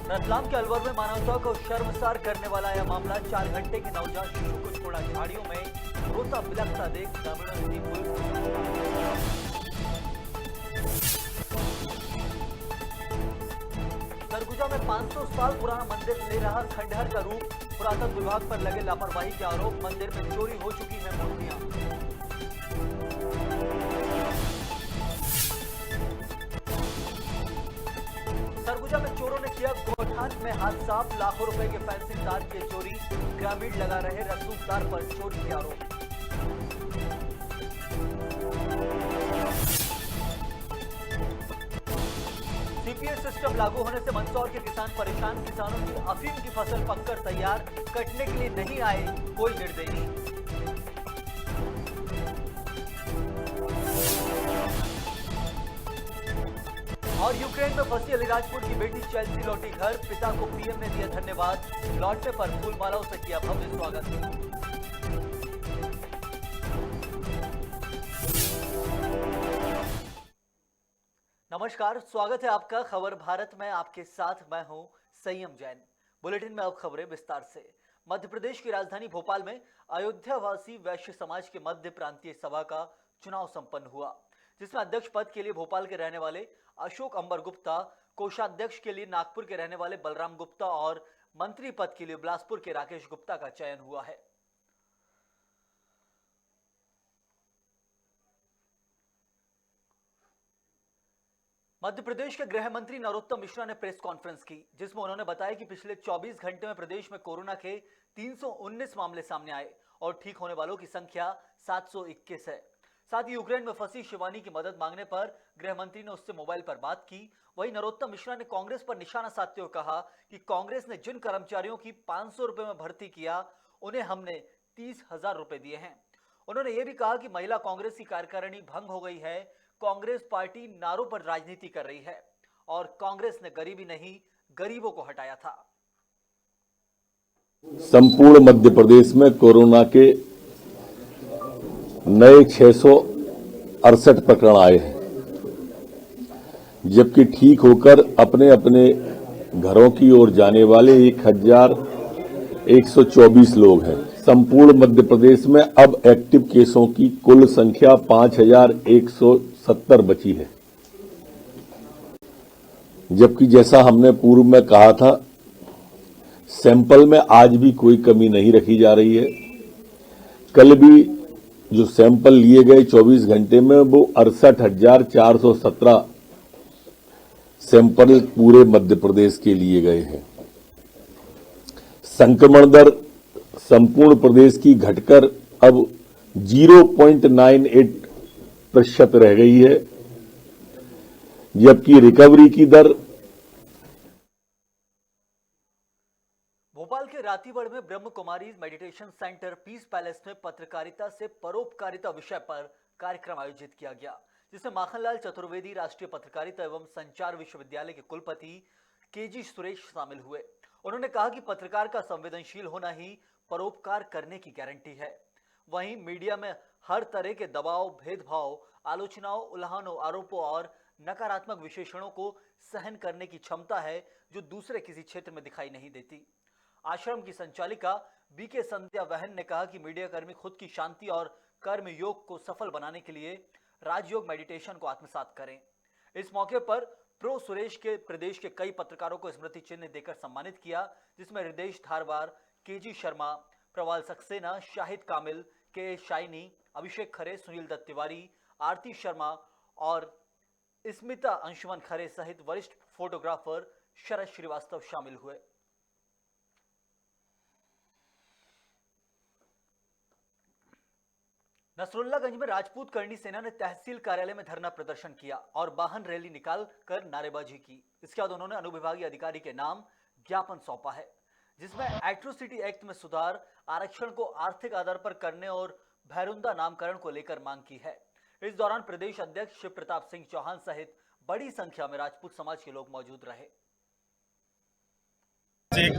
रतलाम के अलवर में मानवता को शर्मसार करने वाला यह मामला 4 घंटे के नवजात शिशु को छोड़ा झाड़ियों में रोता बिलखता देख ग्रामीणों ने दी पुलिस। सरगुजा में 500 साल पुराना मंदिर ले रहा खंडहर का रूप, पुरातत्व विभाग पर लगे लापरवाही के आरोप। मंदिर में चोरी हो चुकी है मूर्तियां। सरगुजा में चोरों ने किया गोठान में हाथ साफ, लाखों रुपए के फैंसी तार की चोरी। ग्रामीण लगा रहे रसूखदार पर चोरी के आरोप। सीपीएस सिस्टम लागू होने से मंदसौर के किसान परेशान। किसानों की अफीम की फसल पककर तैयार, कटने के लिए नहीं आए कोई निर्दयी। और यूक्रेन में फंसी अलीराजपुर की बेटी चेल्सी लौटी घर, पिता को पीएम ने दिया धन्यवाद। लौटने पर फूलमालाओं से किया भव्य स्वागत। नमस्कार, स्वागत है आपका खबर भारत में। आपके साथ मैं हूं संयम जैन। बुलेटिन में अब खबरें विस्तार से। मध्य प्रदेश की राजधानी भोपाल में अयोध्यावासी वैश्य समाज के मध्य प्रांतीय सभा का चुनाव संपन्न हुआ, जिसमें अध्यक्ष पद के लिए भोपाल के रहने वाले अशोक अंबर गुप्ता, कोषाध्यक्ष के लिए नागपुर के रहने वाले बलराम गुप्ता और मंत्री पद के लिए बिलासपुर के राकेश गुप्ता का चयन हुआ है। मध्य प्रदेश के गृह मंत्री नरोत्तम मिश्रा ने प्रेस कॉन्फ्रेंस की, जिसमें उन्होंने बताया कि पिछले 24 घंटे में प्रदेश में कोरोना के 319 मामले सामने आए और ठीक होने वालों की संख्या 721 है। साथ ही यूक्रेन में फंसी शिवानी की मदद मांगने पर गृह मंत्री ने उससे मोबाइल पर बात की। वहीं नरोत्तम मिश्रा ने कांग्रेस पर निशाना साधते हुए कहा कि कांग्रेस ने जिन कर्मचारियों की 500 रुपए में भर्ती किया, उन्हें हमने 30,000 रुपए दिए हैं। उन्होंने ये भी कहा कि महिला कांग्रेस की कार्यकारिणी भंग हो गई है। कांग्रेस पार्टी नारों पर राजनीति कर रही है और कांग्रेस ने गरीबी नहीं, गरीबों को हटाया था। संपूर्ण मध्य प्रदेश में कोरोना के नए 668 प्रकरण आए हैं, जबकि ठीक होकर अपने अपने घरों की ओर जाने वाले 1124 लोग हैं। संपूर्ण मध्य प्रदेश में अब एक्टिव केसों की कुल संख्या 5170 बची है, जबकि जैसा हमने पूर्व में कहा था, सैंपल में आज भी कोई कमी नहीं रखी जा रही है। कल भी जो सैंपल लिए गए 24 घंटे में वो 68,417 सैंपल पूरे मध्य प्रदेश के लिए गए हैं। संक्रमण दर संपूर्ण प्रदेश की घटकर अब 0.98% रह गई है, जबकि रिकवरी की दर। भोपाल के रातीगढ़ में ब्रह्म Kumaris meditation centre piece palace में पत्रकारिता से परोपकारिता विषय पर कार्यक्रम आयोजित किया गया, जिसमें माखनलाल चतुर्वेदी राष्ट्रीय पत्रकारिता एवं संचार विश्वविद्यालय के कुलपति केजी सुरेश शामिल हुए। उन्होंने कहा कि पत्रकार का संवेदनशील होना ही परोपकार करने की गारंटी है। वहीं मीडिया में हर तरह के दबाव, भेदभाव, आलोचनाओं, उल्हानों, आरोपों और नकारात्मक विशेषणों को सहन करने की क्षमता है, जो दूसरे किसी क्षेत्र में दिखाई नहीं देती। आश्रम की संचालिका बीके संध्या बहन ने कहा कि मीडिया कर्मी खुद की शांति और कर्म योग को सफल बनाने के लिए राजयोग मेडिटेशन को आत्मसात करें। इस मौके पर प्रो सुरेश के प्रदेश के कई पत्रकारों को स्मृति चिन्ह देकर सम्मानित किया, जिसमें हृदेश धारवार, केजी शर्मा, प्रवाल सक्सेना, शाहिद कामिल, के शाइनी, अभिषेक खरे, सुनील दत्त तिवारी, आरती शर्मा और स्मिता अंशुमन खरे सहित वरिष्ठ फोटोग्राफर शरद श्रीवास्तव शामिल हुए। नसरुल्लागंज में राजपूत करनी सेना ने तहसील कार्यालय में धरना प्रदर्शन किया और वाहन रैली निकाल कर नारेबाजी की। इसके बाद उन्होंने अनुविभागीय अधिकारी के नाम ज्ञापन सौंपा है, जिसमें एट्रोसिटी एक्ट में सुधार, आरक्षण को आर्थिक आधार पर करने और भैरुंदा नामकरण को लेकर मांग की है। इस दौरान प्रदेश अध्यक्ष शिव प्रताप सिंह चौहान सहित बड़ी संख्या में राजपूत समाज के लोग मौजूद रहे। एक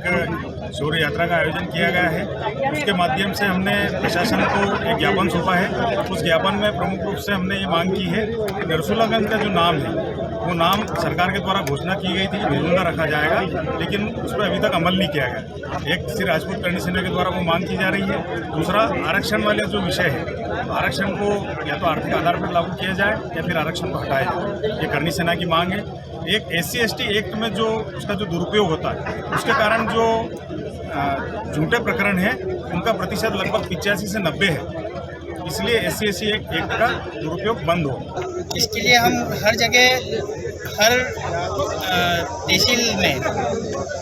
शौर्य यात्रा का आयोजन किया गया है, उसके माध्यम से हमने प्रशासन को एक ज्ञापन सौंपा है। उस ज्ञापन में प्रमुख रूप से हमने ये मांग की है कि नरसुल्लागंज का जो नाम है वो नाम सरकार के द्वारा घोषणा की गई थी कि भेजुंडा रखा जाएगा, लेकिन उस पर अभी तक अमल नहीं किया गया। एक श्री राजपूत करणी सेना के द्वारा वो मांग की जा रही है। दूसरा, आरक्षण वाले जो विषय है, आरक्षण को या तो आर्थिक आधार पर लागू किया जाए या फिर आरक्षण को हटाया जाए, ये करणी सेना की मांग है। एक SC/ST एक्ट में जो उसका जो दुरुपयोग होता है, उसके कारण जो झूठे प्रकरण है उनका प्रतिशत लगभग 85 से 90 है। इसलिए SC/ST एक्ट का दुरुपयोग बंद हो। इसके लिए हम हर जगह, हर तहसील में,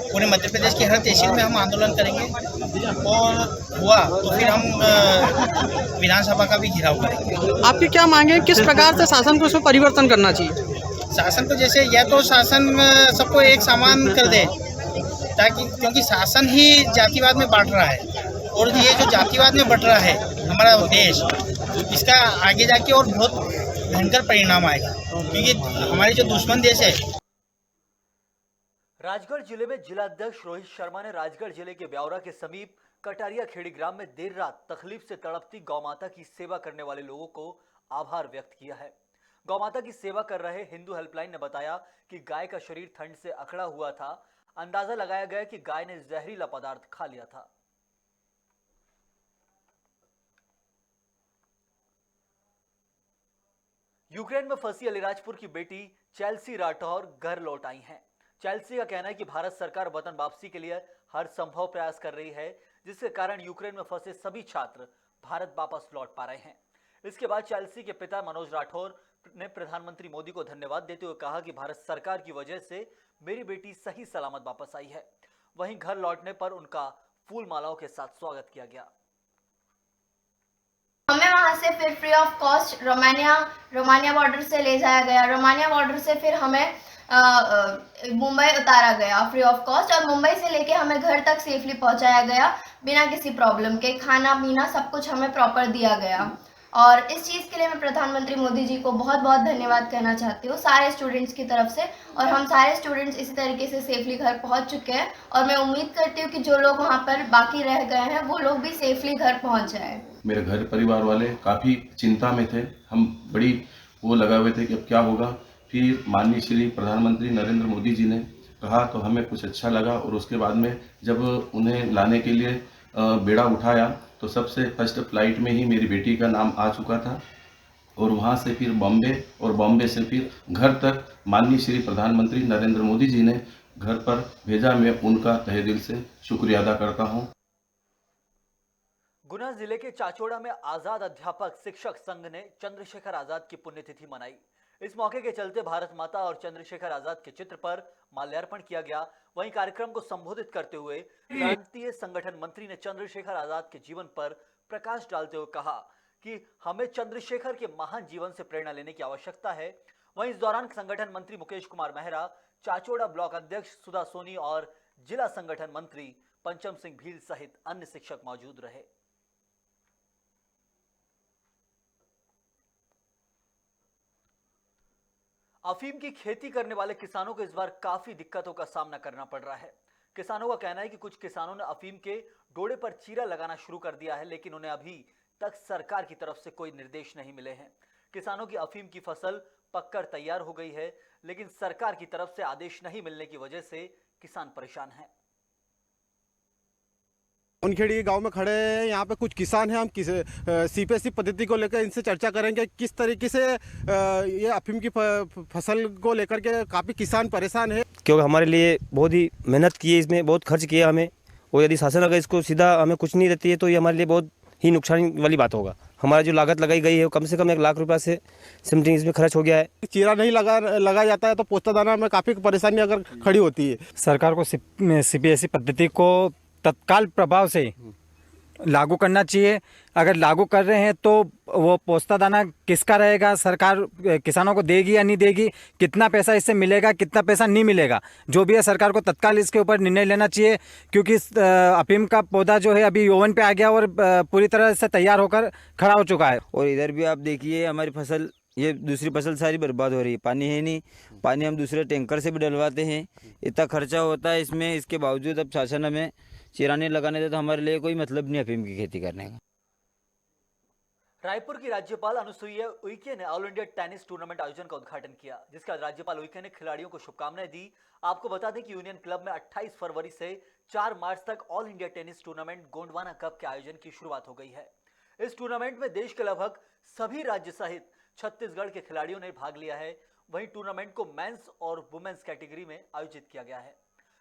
पूरे मध्य प्रदेश की हर तहसील में हम आंदोलन करेंगे और हुआ तो फिर हम विधानसभा का भी घेराव करेंगे। आपकी क्या मांग है, किस प्रकार से शासन को इसमें परिवर्तन करना चाहिए? शासन को जैसे या तो शासन सबको एक समान कर दे, ताकि, क्योंकि शासन ही जातिवाद में बांट रहा है और ये जो जातिवाद में बट रहा है हमारा देश, इसका आगे जाके और बहुत भयंकर परिणाम आएगा, क्योंकि हमारे जो दुश्मन देश है। राजगढ़ जिले में जिलाध्यक्ष रोहित शर्मा ने राजगढ़ जिले के ब्यावरा के समीप कटारिया खेड़ी ग्राम में देर रात तकलीफ से तड़पती गौमाता की सेवा करने वाले लोगों को आभार व्यक्त किया है। गौमाता की सेवा कर रहे हिंदू हेल्पलाइन ने बताया कि गाय का शरीर ठंड से अकड़ा हुआ था। अंदाजा लगाया गया कि गाय ने जहरीला पदार्थ खा लिया था। यूक्रेन में फंसी अलीराजपुर की बेटी चेल्सी राठौर घर लौट आई हैं। चेल्सी का कहना है कि भारत सरकार वतन वापसी के लिए हर संभव प्रयास कर रही है, जिसके कारण यूक्रेन में फंसे सभी छात्र भारत वापस लौट पा रहे हैं। इसके बाद चेल्सी के पिता मनोज राठौर ने प्रधानमंत्री मोदी को धन्यवाद देते हुए कहा कि भारत सरकार की वजह से मेरी बेटी सही सलामत वापस आई है। वहीं घर लौटने पर उनका फूल मालाओं के साथ स्वागत किया गया। हमें वहाँ से फिर free of cost Romania border से ले जाया गया। रोमानिया बॉर्डर से फिर हमें मुंबई उतारा गया फ्री ऑफ कॉस्ट, और मुंबई से लेके हमें घर तक सेफली पहुँचाया गया बिना किसी प्रॉब्लम के। खाना पीना सब कुछ हमें प्रॉपर दिया गया, और इस चीज़ के लिए मैं प्रधानमंत्री मोदी जी को बहुत बहुत धन्यवाद कहना चाहती हूँ सारे स्टूडेंट्स की तरफ से। और हम सारे स्टूडेंट्स इसी तरीके से सेफली घर पहुँच चुके हैं, और मैं उम्मीद करती हूँ कि जो लोग वहाँ पर बाकी रह गए हैं वो लोग भी सेफली घर पहुँच जाएं। मेरे घर परिवार वाले काफ़ी चिंता में थे, हम बड़ी वो लगा हुए थे कि अब क्या होगा। फिर माननीय श्री प्रधानमंत्री नरेंद्र मोदी जी ने कहा तो हमें कुछ अच्छा लगा, और उसके बाद में जब उन्हें लाने के लिए बेड़ा उठाया तो सबसे फर्स्ट फ्लाइट में ही मेरी बेटी का नाम आ चुका था, और वहाँ से फिर बॉम्बे, और बॉम्बे से फिर घर तक माननीय श्री प्रधानमंत्री नरेंद्र मोदी जी ने घर पर भेजा। मैं उनका तहे दिल से शुक्रिया अदा करता हूँ। गुना जिले के चाचोड़ा में आजाद अध्यापक शिक्षक संघ ने चंद्रशेखर आजाद की पुण्यतिथि मनाई। इस मौके के चलते भारत माता और चंद्रशेखर आजाद के चित्र पर माल्यार्पण किया गया। वहीं कार्यक्रम को संबोधित करते हुए प्रांतीय संगठन मंत्री ने चंद्रशेखर आजाद के जीवन पर प्रकाश डालते हुए कहा कि हमें चंद्रशेखर के महान जीवन से प्रेरणा लेने की आवश्यकता है। वहीं इस दौरान संगठन मंत्री मुकेश कुमार मेहरा, चाचोड़ा ब्लॉक अध्यक्ष सुधा सोनी और जिला संगठन मंत्री पंचम सिंह भील सहित अन्य शिक्षक मौजूद रहे। अफीम की खेती करने वाले किसानों को इस बार काफी दिक्कतों का सामना करना पड़ रहा है। किसानों का कहना है कि कुछ किसानों ने अफीम के डोडे पर चीरा लगाना शुरू कर दिया है, लेकिन उन्हें अभी तक सरकार की तरफ से कोई निर्देश नहीं मिले हैं। किसानों की अफीम की फसल पककर तैयार हो गई है, लेकिन सरकार की तरफ से आदेश नहीं मिलने की वजह से किसान परेशान हैं। उनखेड़ी गांव में खड़े हैं, यहाँ पे कुछ किसान हैं। हम CPSC पद्धति को लेकर इनसे चर्चा करेंगे किस तरीके से ये अफीम की फसल को लेकर के काफ़ी किसान परेशान है, क्योंकि हमारे लिए बहुत ही मेहनत की है, इसमें बहुत खर्च किया हमें, और यदि शासन अगर इसको सीधा हमें कुछ नहीं देती है तो ये हमारे लिए बहुत ही नुकसान वाली बात होगा। हमारा जो लागत लगाई गई है वो कम से कम 1 लाख रुपये से समथिंग इसमें खर्च हो गया है। चीरा नहीं लगा जाता है तो पोस्ता दाना में काफ़ी परेशानी अगर खड़ी होती है। सरकार को CPSC पद्धति को तत्काल प्रभाव से लागू करना चाहिए। अगर लागू कर रहे हैं तो वो पोस्ता दाना किसका रहेगा, सरकार किसानों को देगी या नहीं देगी, कितना पैसा इससे मिलेगा, कितना पैसा नहीं मिलेगा, जो भी है सरकार को तत्काल इसके ऊपर निर्णय लेना चाहिए। क्योंकि अफीम का पौधा जो है अभी यौवन पे आ गया और पूरी तरह से तैयार होकर खड़ा हो चुका है। और इधर भी आप देखिए हमारी फसल, ये दूसरी फसल सारी बर्बाद हो रही है। पानी है नहीं, पानी हम दूसरे टैंकर से भी डलवाते हैं, इतना खर्चा होता है इसमें। इसके बावजूद अब शासन हमें चिराने लगाने दे तो हमारे लिए कोई मतलब नहीं अफीम की खेती करने का। रायपुर की राज्यपाल अनुसुईया उइके ने ऑल इंडिया टेनिस टूर्नामेंट आयोजन का उद्घाटन किया, जिसके बाद राज्यपाल उइके ने खिलाड़ियों को शुभकामनाएं दी। आपको बता दें कि यूनियन क्लब में 28 फरवरी से 4 मार्च तक all India tennis tournament Gondwana cup के आयोजन की शुरुआत हो गई है। इस टूर्नामेंट में देश के लगभग सभी राज्य सहित छत्तीसगढ़ के खिलाड़ियों ने भाग लिया है। वहीं टूर्नामेंट को मेंस और वुमेन्स कैटेगरी में आयोजित किया गया है,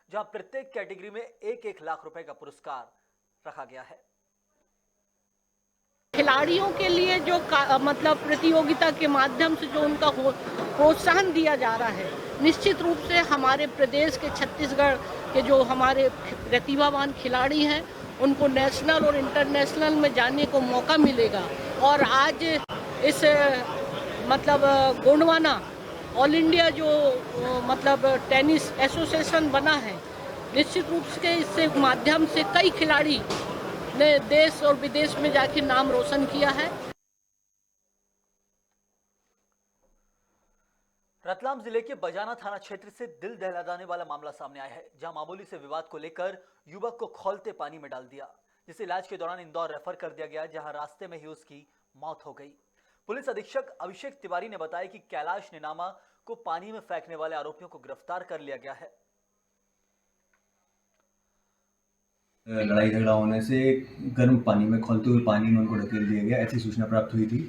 जहां प्रत्येक कैटेगरी में 1-1 लाख रुपए का पुरस्कार रखा गया है। खिलाड़ियों के लिए जो मतलब प्रतियोगिता के माध्यम से जो उनका प्रोत्साहन दिया जा रहा है, निश्चित रूप से हमारे प्रदेश के छत्तीसगढ़ के जो हमारे प्रतिभावान खिलाड़ी हैं उनको नेशनल और इंटरनेशनल में जाने को मौका मिलेगा। और आज इस मतलब गोंडवाना ऑल इंडिया जो मतलब टेनिस एसोसिएशन बना है, निश्चित रूप से इससे माध्यम से कई खिलाड़ी ने देश और विदेश में जाके नाम रोशन किया है। रतलाम जिले के बजाना थाना क्षेत्र से दिल दहलाने वाला मामला सामने आया है, जहां मामूली से विवाद को लेकर युवक को खौलते पानी में डाल दिया, जिसे इलाज के दौरान इंदौर रेफर कर दिया गया, जहां रास्ते में ही उसकी मौत हो गई। पुलिस अधीक्षक अभिषेक तिवारी ने बताया कि कैलाश निनामा को पानी में फेंकने वाले आरोपियों को गिरफ्तार कर लिया गया है। लड़ाई झगड़ा होने से गर्म पानी में खौलते हुए पानी में उनको ढकेल दिया गया, ऐसी सूचना प्राप्त हुई थी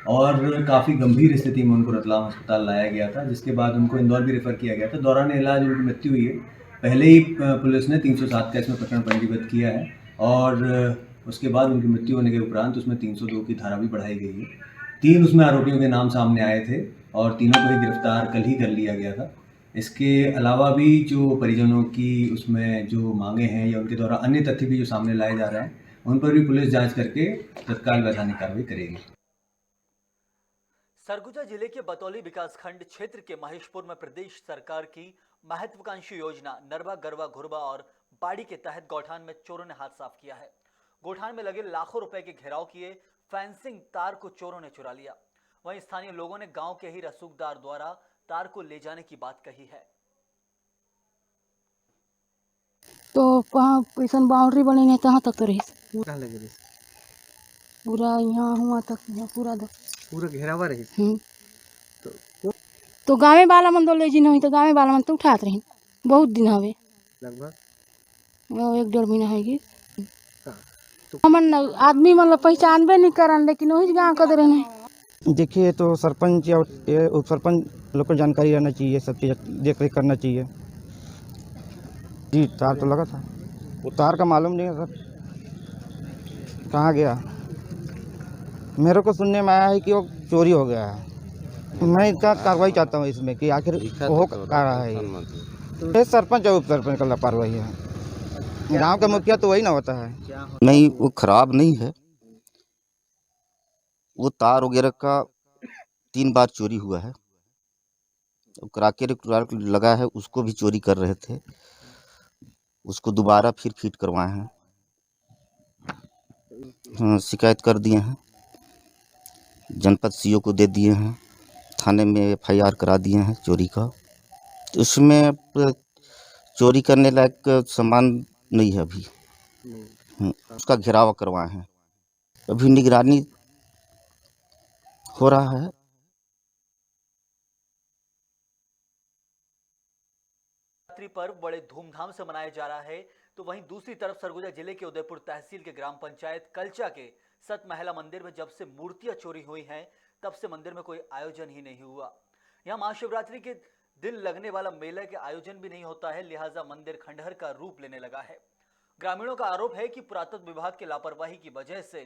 और काफ़ी गंभीर स्थिति में उनको रतलाम अस्पताल लाया गया था, जिसके बाद उनको इंदौर भी रेफर किया गया था। दौरान इलाज उनकी मृत्यु हुई है। पहले ही पुलिस ने 307 का इसमें प्रकरण पंजीबद्ध किया है और उसके बाद उनकी मृत्यु होने के उपरांत उसमें 302 की धारा भी बढ़ाई गई है। 3 उसमें आरोपियों के नाम सामने आए थे और तीनों को ही गिरफ्तार कल ही कर लिया गया था। इसके अलावा भी जो परिजनों की उसमें जो मांगे हैं या उनके द्वारा अन्य तथ्य भी जो सामने लाए जा रहे हैं, उन पर भी पुलिस जांच करके तत्काल वैधानिक कार्रवाई करेगी। सरगुजा जिले के बतौली विकासखंड क्षेत्र के महेशपुर में प्रदेश सरकार की महत्वाकांक्षी योजना नरवा गरवा घुरवा और बाड़ी के तहत गौठान में चोरों ने हाथ साफ किया है। गौठान में लगे लाखों रुपए के घेराव किए फेंसिंग तार को चोरों ने चुरा लिया। वहीं स्थानीय लोगों ने गांव के ही रसूखदार द्वारा तार को ले जाने की बात कही है। तो वहाँ कैसा बाउंड्री बने नहीं तहाँ तक तो रही पूरा यहाँ हुआ तक पूरा घेरावा रही। तो गाँव वाला मन तो ले जी नहीं तो गाँव वाला मन तो उठात रही बहुत दिन हवे लगभग 1-1.5 महीना है हमन आदमी मतलब पहचानबे नहीं करन, लेकिन वही गाँव का दे रहे। देखिए तो सरपंच या उप सरपंच लोग को जानकारी रहना चाहिए, सब चीज़ देख रेख करना चाहिए। जी तार तो लगा था, वो तार का मालूम नहीं है सर कहाँ गया। मेरे को सुनने में आया है कि वो चोरी हो गया है। मैं इसका कार्रवाई चाहता हूँ इसमें कि आखिर हो क्या रहा है। ये सरपंच और उप सरपंच का लापरवाही है, गाँव का मुखिया तो वही ना होता है। नहीं वो खराब नहीं है, वो तार वगैरह का 3 बार चोरी हुआ है। कराके लगा है उसको भी चोरी कर रहे थे, उसको दोबारा फिर फिट करवाए हैं। हाँ, शिकायत कर दिए हैं, जनपद सीओ को दे दिए हैं, थाने में FIR करा दिए हैं चोरी का। तो उसमें चोरी करने लायक सामान नहीं है अभी, उसका घेराव करवाए हैं। अभी निगरानी हो रहा है। नवरात्रि पर्व बड़े धूमधाम से मनाया जा रहा है, तो वहीं दूसरी तरफ सरगुजा जिले के उदयपुर तहसील के ग्राम पंचायत कलचा के सत महिला मंदिर में जब से मूर्तियां चोरी हुई हैं, तब से मंदिर में कोई आयोजन ही नहीं हुआ। यहां महाशिवरात्रि के दिन लगने वाला मेला के आयोजन भी नहीं होता है, लिहाजा मंदिर खंडहर का रूप लेने लगा है। ग्रामीणों का आरोप है कि पुरातत्व विभाग की लापरवाही की वजह से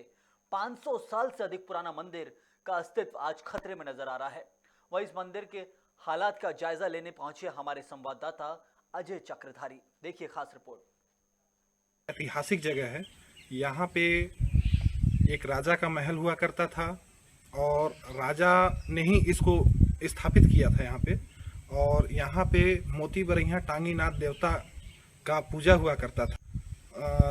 500 साल से अधिक पुराना मंदिर का अस्तित्व आज खतरे में नजर आ रहा है। वह इस मंदिर के हालात का जायजा लेने पहुंचे हमारे संवाददाता अजय चक्रधारी। देखिए खास रिपोर्ट। ऐतिहासिक जगह है, यहाँ पे एक राजा का महल हुआ करता था और राजा ने ही इसको स्थापित किया था यहाँ पे। और यहाँ पे मोती बरैया टांगीनाथ देवता का पूजा हुआ करता था।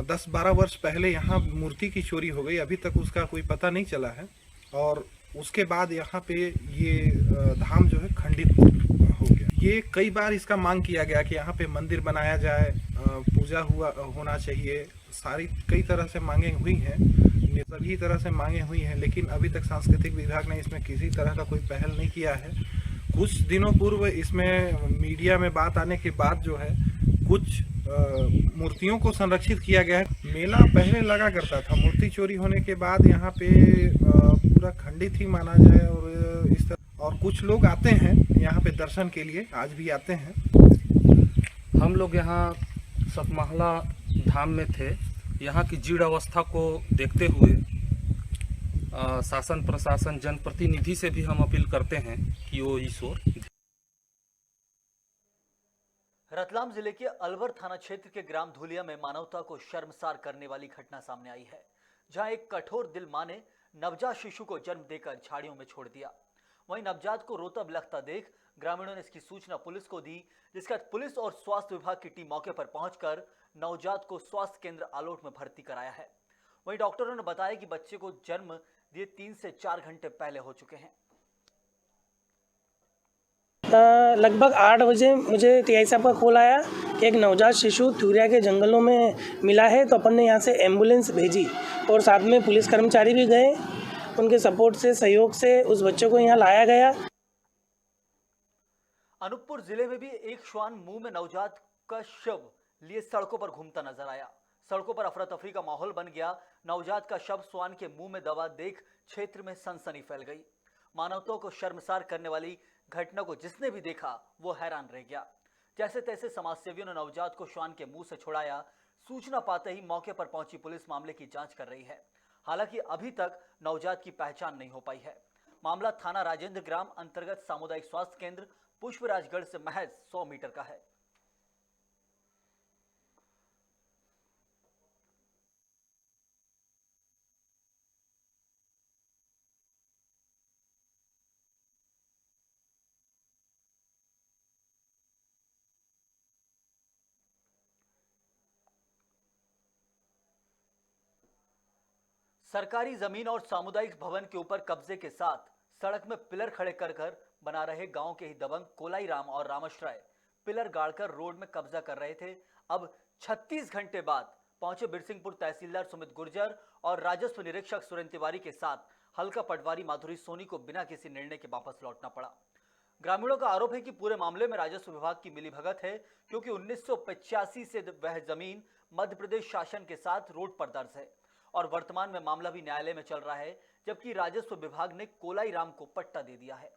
10-12 वर्ष पहले यहाँ मूर्ति की चोरी हो गई, अभी तक उसका कोई पता नहीं चला है। और उसके बाद यहाँ पे ये धाम जो है खंडित हो गया। ये कई बार इसका मांग किया गया कि यहाँ पे मंदिर बनाया जाए, पूजा होना चाहिए, सारी कई तरह से मांगे हुई हैं। सभी तरह से मांगे हुई हैं, लेकिन अभी तक सांस्कृतिक विभाग ने इसमें किसी तरह का कोई पहल नहीं किया है। कुछ दिनों पूर्व इसमें मीडिया में बात आने के बाद जो है कुछ मूर्तियों को संरक्षित किया गया है। मेला पहले लगा करता था, मूर्ति चोरी होने के बाद यहाँ पे पूरा खंडित ही माना जाए और इस तरह, और कुछ लोग आते हैं यहाँ पे दर्शन के लिए, आज भी आते हैं। हम लोग यहाँ सतमाहला धाम में थे। यहाँ की जीर्ण अवस्था को देखते हुए शासन प्रशासन जनप्रतिनिधि से भी हम अपील करते हैं कि वो इस ओर। रतलाम जिले के अलवर थाना क्षेत्र के ग्राम धुलिया में मानवता को शर्मसार करने वाली घटना सामने आई है, जहां एक कठोर दिल मां ने नवजात शिशु को जन्म देकर झाड़ियों में छोड़ दिया। वहीं नवजात को रोता बिलखता देख ग्रामीणों ने इसकी सूचना पुलिस को दी, जिसके बाद पुलिस और स्वास्थ्य विभाग की टीम मौके पर पहुंचकर नवजात को स्वास्थ्य केंद्र आलोट में भर्ती कराया है। वहीं डॉक्टरों ने बताया कि बच्चे को जन्म दिए 3 से 4 घंटे पहले हो चुके हैं। लगभग 8 बजे मुझे टीआई साहब का कॉल आया कि एक नवजात शिशु थुरिया के जंगलों में मिला है, तो अपन ने यहाँ से एम्बुलेंस भेजी और साथ में पुलिस कर्मचारी भी गए। उनके सपोर्ट से, सहयोग से उस बच्चे को यहाँ लाया गया। अनूपपुर जिले में भी एक श्वान मुंह में नवजात का शव लिए सड़कों पर घूमता नजर आया। सड़कों पर अफरा तफरी का माहौल बन गया। नवजात का शव श्वान के मुंह में दबा देख क्षेत्र में सनसनी फैल गई। मानवता को शर्मसार करने वाली घटना को जिसने भी देखा वो हैरान रह गया। जैसे तैसे समाजसेवियों ने नवजात को श्वान के मुंह से छुड़ाया। सूचना पाते ही मौके पर पहुंची पुलिस मामले की जांच कर रही है। हालांकि अभी तक नवजात की पहचान नहीं हो पाई है। मामला थाना राजेंद्र ग्राम अंतर्गत सामुदायिक स्वास्थ्य केंद्र पुष्पराजगढ़ से महज 100 मीटर का है। सरकारी जमीन और सामुदायिक भवन के ऊपर कब्जे के साथ सड़क में पिलर खड़े कर बना रहे गांव के ही दबंग कोलाई राम और रामश्राय पिलर गाड़कर रोड में कब्जा कर रहे थे। अब 36 घंटे बाद पहुंचे बिरसिंहपुर तहसीलदार सुमित गुर्जर और राजस्व निरीक्षक सुरेंद्र तिवारी के साथ हल्का पटवारी माधुरी सोनी को बिना किसी निर्णय के वापस लौटना पड़ा। ग्रामीणों का आरोप है कि पूरे मामले में राजस्व विभाग की मिलीभगत है, क्योंकि 1985 से वह जमीन मध्य प्रदेश शासन के साथ रोड पर दर्ज है और वर्तमान में मामला भी न्यायालय में चल रहा है, जबकि राजस्व विभाग ने कोलाई राम को पट्टा दे दिया है।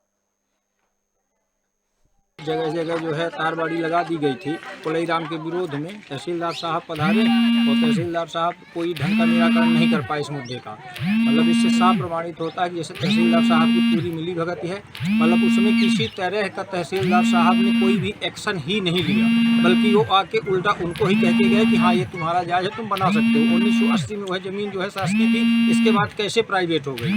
जगह जगह जो है तारबाड़ी लगा दी गई थी कोलाई राम के विरोध में। तहसीलदार साहब पधारे और तहसीलदार साहब कोई ढंग का निराकरण नहीं कर पाए इस मुद्दे का। मतलब इससे साफ प्रमाणित होता है कि जैसे तहसीलदार साहब की पूरी मिलीभगत है। मतलब उसमें किसी तरह का तहसीलदार साहब ने कोई भी एक्शन ही नहीं लिया, बल्कि वो आके उल्टा उनको ही कह के गए कि हाँ ये तुम्हारा जायज है, तुम बना सकते हो। 1980 में वह जमीन जो है शासकीय थी, इसके बाद कैसे प्राइवेट हो गई।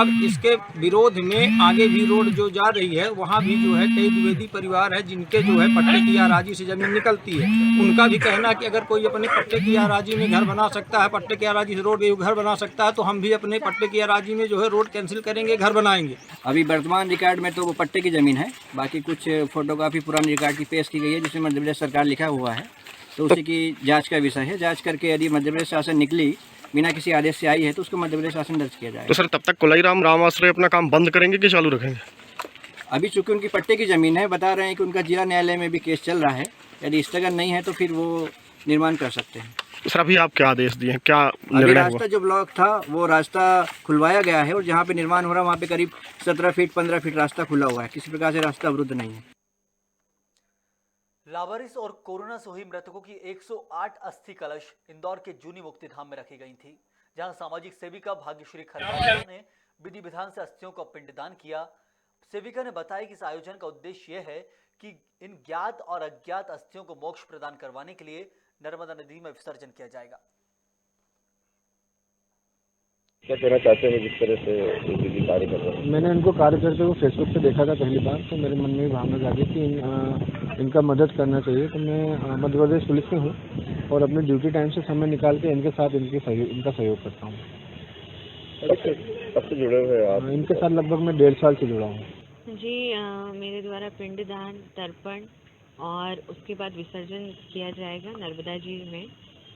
अब इसके विरोध में आगे भी रोड जो जा रही है वहाँ भी जो है कई द्विवेदी परिवार है जिनके जो है पट्टे की याराजी से जमीन निकलती है। उनका भी कहना कि अगर कोई अपने पट्टे की याराजी में घर बना सकता है, पट्टे की याराजी से रोड घर बना सकता है, तो हम भी अपने पट्टे की याराजी में जो है रोड कैंसिल करेंगे, घर बनाएंगे। अभी वर्तमान रिकॉर्ड में तो वो पट्टे की ज़मीन है, बाकी कुछ फोटोकॉपी पुरानी रिकॉर्ड की पेश की गई है जिसमें मध्य प्रदेश सरकार लिखा हुआ है, तो उसी की जाँच का विषय है। जाँच करके यदि मध्य प्रदेश शासन निकली बिना किसी आदेश से आई है तो उसको मध्य प्रदेश शासन दर्ज किया जाएगा। तो सर तब तक कोलाई राम रामाश्रय अपना काम बंद करेंगे कि चालू रखेंगे? अभी चूंकि उनकी पट्टे की ज़मीन है, बता रहे हैं कि उनका जिला न्यायालय में भी केस चल रहा है। यदि स्थगन नहीं है तो फिर वो निर्माण कर सकते हैं। सर अभी आप क्या आदेश दिए हैं, क्या अभी रास्ता जो ब्लॉक था वो रास्ता खुलवाया गया है और जहाँ पे निर्माण हो रहा है वहाँ पे करीब 17 फीट 15 फीट रास्ता खुला हुआ है। किसी प्रकार से रास्ता अवरुद्ध नहीं है। लावारिस और कोरोना से हुई मृतकों की 108 अस्थि कलश इंदौर के जूनी मुक्ति धाम में रखी गई थी, जहां सामाजिक सेविका भाग्यश्री खरवाल ने विधि विधान से अस्थियों का पिंडदान किया। सेविका ने बताया कि इस आयोजन का उद्देश्य यह है कि इन ज्ञात और अज्ञात अस्थियों को मोक्ष प्रदान करवाने के लिए नर्मदा नदी में विसर्जन किया जाएगा। क्या कहना चाहते हैं जिस तरह से दीदी कार्य कर रहे हैं? मैंने इनको कार्य करते हुए फेसबुक पे देखा था पहली बार, तो मेरे मन में भावना जागी कि इनका मदद करना चाहिए। तो मैं मध्य प्रदेश पुलिस में हूँ और अपने ड्यूटी टाइम से समय निकाल के इनके साथ इनका सहयोग करता हूँ। कब से जुड़े हुए आप? इनके साथ लगभग मैं 1.5 साल से जुड़ा हूँ जी। मेरे द्वारा पिंडदान, तर्पण और उसके बाद विसर्जन किया जाएगा नर्मदा जी में।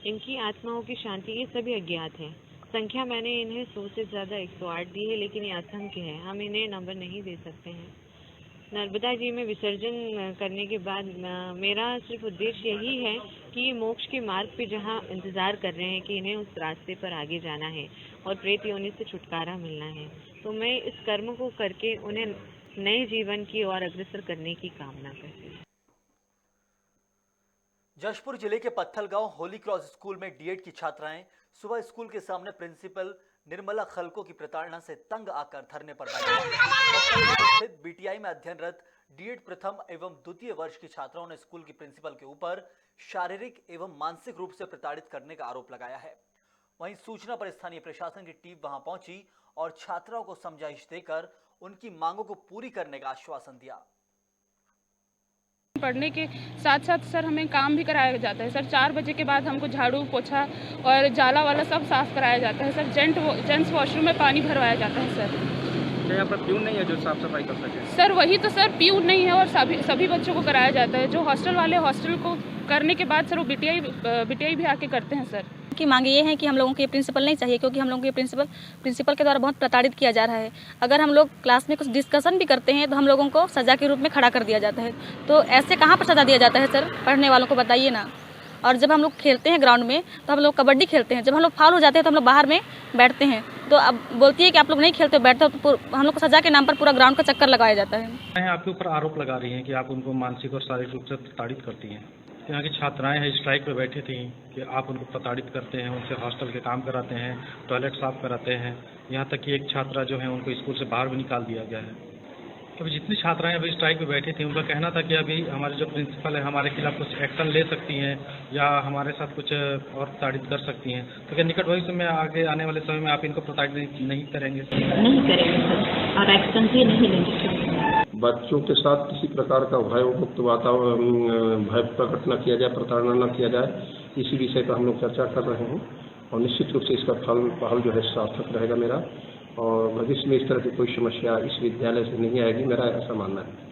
इनकी आत्माओं की शांति, ये सभी अज्ञात हैं संख्या मैंने इन्हें 100 से ज़्यादा 108 दी है, लेकिन ये असंख्य है, हम इन्हें नंबर नहीं दे सकते हैं। नर्मदा जी में विसर्जन करने के बाद मेरा सिर्फ उद्देश्य यही है कि ये मोक्ष के मार्ग पे जहाँ इंतज़ार कर रहे हैं कि इन्हें उस रास्ते पर आगे जाना है और प्रेत योनि से छुटकारा मिलना है, तो मैं इस कर्म को करके उन्हें नए जीवन की ओर अग्रसर करने की कामना करती हूँ। जशपुर जिले के पत्थलगांव होली क्रॉस स्कूल में डीएड की छात्राएं सुबह स्कूल के सामने प्रिंसिपल निर्मला खलको की प्रताड़ना से तंग आकर धरने पर बैठे। स्थित बीटीआई में अध्ययनरत डीएड प्रथम एवं द्वितीय वर्ष की छात्राओं ने स्कूल की प्रिंसिपल के ऊपर शारीरिक एवं मानसिक रूप से प्रताड़ित करने का आरोप लगाया है। वहीं सूचना पर स्थानीय प्रशासन की टीम वहां पहुंची और छात्राओं को समझाइश देकर उनकी मांगों को पूरी करने का आश्वासन दिया। पढ़ने के साथ साथ सर हमें काम भी कराया जाता है सर। 4 बजे के बाद हमको झाड़ू पोछा और जाला वाला सब साफ कराया जाता है सर। जेंट्स वॉशरूम में पानी भरवाया जाता है सर। यहाँ पर प्यून नहीं है जो साफ सफाई कर सके? सर वही तो सर, प्यून नहीं है और सभी बच्चों को कराया जाता है। जो हॉस्टल वाले हॉस्टल को करने के बाद सर वो बीटीआई भी आके करते हैं सर। की मांग ये है कि हम लोगों को ये प्रिंसिपल नहीं चाहिए, क्योंकि हम लोगों को ये प्रिंसिपल के द्वारा बहुत प्रताड़ित किया जा रहा है। अगर हम लोग क्लास में कुछ डिस्कशन भी करते हैं तो हम लोगों को सज़ा के रूप में खड़ा कर दिया जाता है। तो ऐसे कहाँ पर सज़ा दिया जाता है सर? पढ़ने वालों को बताइए ना। और जब हम लोग खेलते हैं ग्राउंड में तो हम लोग कबड्डी खेलते हैं, जब हम लोग फाउल हो जाते हैं तो हम लोग बाहर में बैठते हैं। तो अब बोलती है कि आप लोग नहीं खेलते बैठते हो, तो हम लोग को सज़ा के नाम पर पूरा ग्राउंड का चक्कर लगाया जाता है। आपके ऊपर आरोप लगा रही हैं कि आप उनको मानसिक और शारीरिक रूप से प्रताड़ित करती हैं। यहाँ की छात्राएं हैं स्ट्राइक पे बैठी थी कि आप उनको प्रताड़ित करते हैं, उनसे हॉस्टल के काम कराते हैं, टॉयलेट साफ कराते हैं। यहाँ तक कि एक छात्रा जो है उनको स्कूल से बाहर भी निकाल दिया गया है। अभी जितनी छात्राएं अभी स्ट्राइक पे बैठी थी उनका कहना था कि अभी हमारे जो प्रिंसिपल है हमारे खिलाफ कुछ एक्शन ले सकती हैं या हमारे साथ कुछ और प्रताड़ित कर सकती हैं। तो क्या निकट भविष्य में आगे आने वाले समय में आप इनको प्रताड़ित नहीं करेंगे? नहीं करेंगे सर, और एक्शन भी नहीं लेंगे। बच्चों के साथ किसी प्रकार का भयमुक्त वातावरण, भय प्रकट न किया जाए, प्रताड़ना न किया जाए, इसी विषय पर हम लोग चर्चा कर रहे हैं और निश्चित रूप से इसका पहल जो है सार्थक रहेगा मेरा, और भविष्य में इस तरह की कोई समस्या इस विद्यालय से नहीं आएगी, मेरा ऐसा मानना है।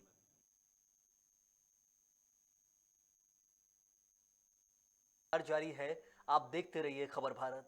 जारी है, आप देखते रहिए खबर भारत।